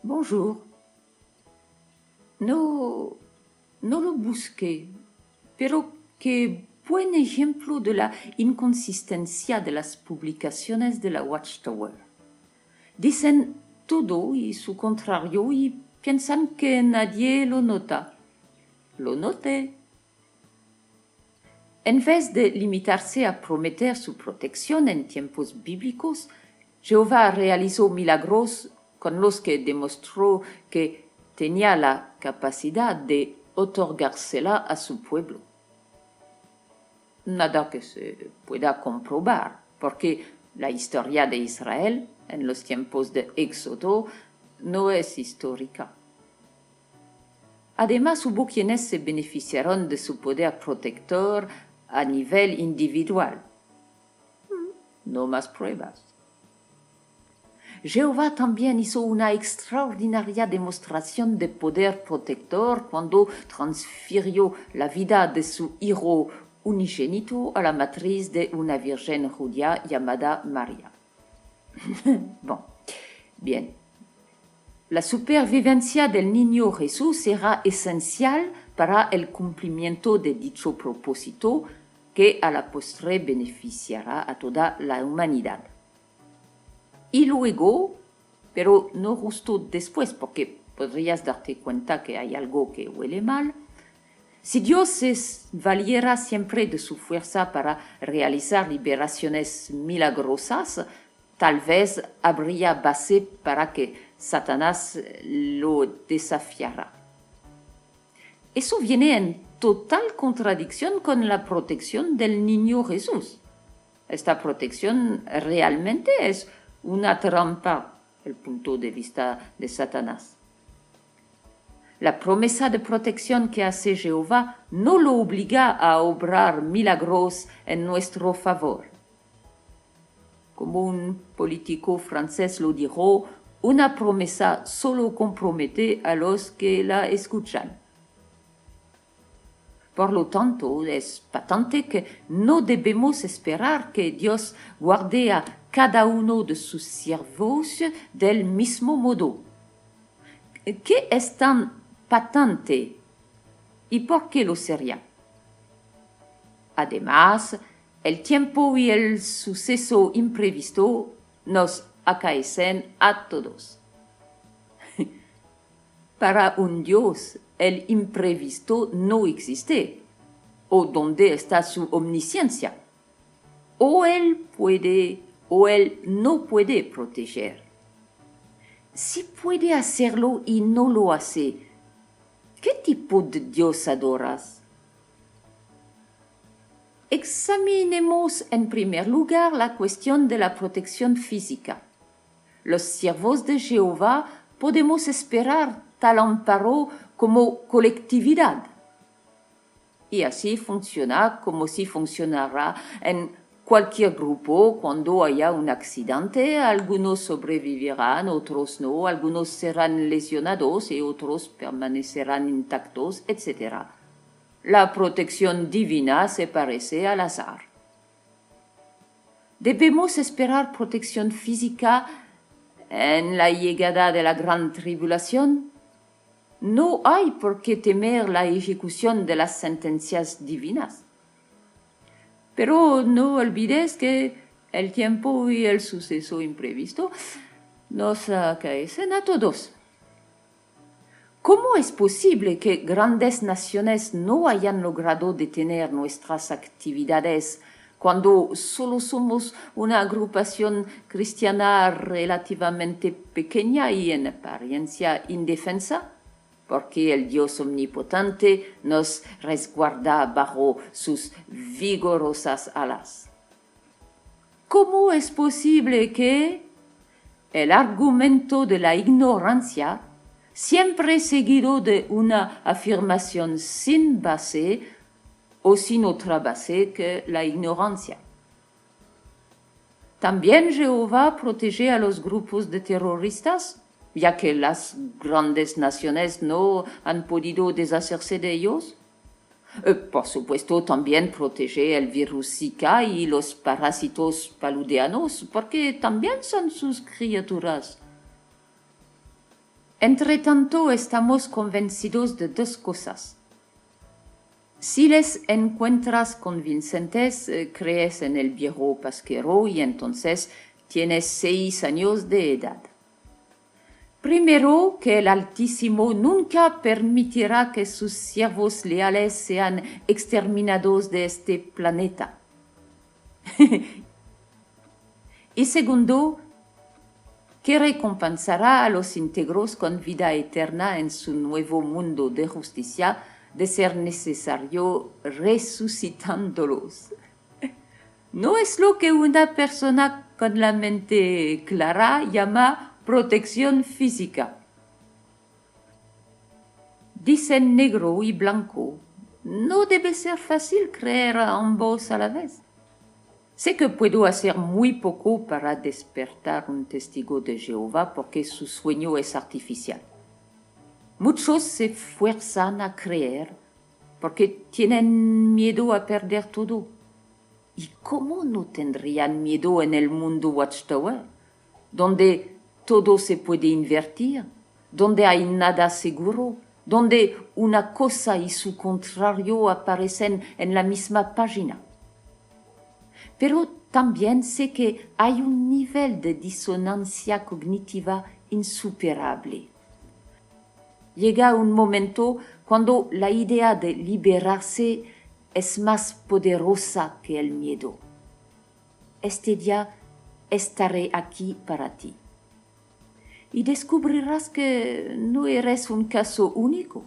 Bonjour. No lo busqué, pero qué buen ejemplo de la inconsistencia de las publicaciones de la Watchtower. Dicen todo y su contrario y piensan que nadie lo nota. Lo noté. En vez de limitarse a prometer su protección en tiempos bíblicos, Jehová realizó milagros con los que demostró que tenía la capacidad de otorgársela a su pueblo. Nada que se pueda comprobar, porque la historia de Israel en los tiempos de Éxodo no es histórica. Además, hubo quienes se beneficiaron de su poder protector a nivel individual. No más pruebas. Jehová también hizo una extraordinaria demostración de poder protector cuando transfirió la vida de su hijo unigénito a la matriz de una virgen judía llamada María. Bien. La supervivencia del niño Jesús será esencial para el cumplimiento de dicho propósito que a la postre beneficiará a toda la humanidad. Y luego, pero no justo después, porque podrías darte cuenta que hay algo que huele mal, si Dios se valiera siempre de su fuerza para realizar liberaciones milagrosas, tal vez habría base para que Satanás lo desafiara. Eso viene en total contradicción con la protección del niño Jesús. Esta protección realmente es una trampa, el punto de vista de Satanás. La promesa de protección que hace Jehová no lo obliga a obrar milagros en nuestro favor. Como un político francés lo dijo, una promesa solo compromete a los que la escuchan. Por lo tanto, es patente que no debemos esperar que Dios guarde a cada uno de sus siervos del mismo modo. ¿Qué es tan patente y por qué lo sería? Además, el tiempo y el suceso imprevisto nos acaecen a todos. Para un Dios, el imprevisto no existe. ¿O dónde está su omnisciencia? O él puede o él no puede proteger. Si puede hacerlo y no lo hace, ¿qué tipo de Dios adoras? Examinemos en primer lugar la cuestión de la protección física. Los siervos de Jehová podemos esperar tal amparo como colectividad. Y así funciona como si funcionara en cualquier grupo. Cuando haya un accidente, algunos sobrevivirán, otros no, algunos serán lesionados y otros permanecerán intactos, etc. La protección divina se parece al azar. Debemos esperar protección física en la llegada de la gran tribulación. No hay por qué temer la ejecución de las sentencias divinas. Pero no olvides que el tiempo y el suceso imprevisto nos acaecen a todos. ¿Cómo es posible que grandes naciones no hayan logrado detener nuestras actividades cuando solo somos una agrupación cristiana relativamente pequeña y en apariencia indefensa? Porque el Dios omnipotente nos resguarda bajo sus vigorosas alas. ¿Cómo es posible que el argumento de la ignorancia, siempre seguido de una afirmación sin base o sin otra base que la ignorancia? También Jehová protege a los grupos de terroristas, ya que las grandes naciones no han podido deshacerse de ellos. Por supuesto, también protege el virus Zika y los parásitos paludianos, porque también son sus criaturas. Entre tanto, estamos convencidos de dos cosas. Si les encuentras convincentes, crees en el viejo pasquero y entonces tienes 6 años de edad. Primero, que el Altísimo nunca permitirá que sus siervos leales sean exterminados de este planeta. Y segundo, que recompensará a los íntegros con vida eterna en su nuevo mundo de justicia, de ser necesario resucitándolos. No es lo que una persona con la mente clara llama protección física. Dicen negro y blanco. No debe ser fácil creer a ambos a la vez. Sé que puedo hacer muy poco para despertar un testigo de Jehová porque su sueño es artificial. Muchos se fuerzan a creer porque tienen miedo a perder todo. ¿Y cómo no tendrían miedo en el mundo Watchtower, donde todo se puede invertir, donde hay nada seguro, donde una cosa y su contrario aparecen en la misma página? Pero también sé que hay un nivel de disonancia cognitiva insuperable. Llega un momento cuando la idea de liberarse es más poderosa que el miedo. Este día estaré aquí para ti. Y descubrirás que no eres un caso único.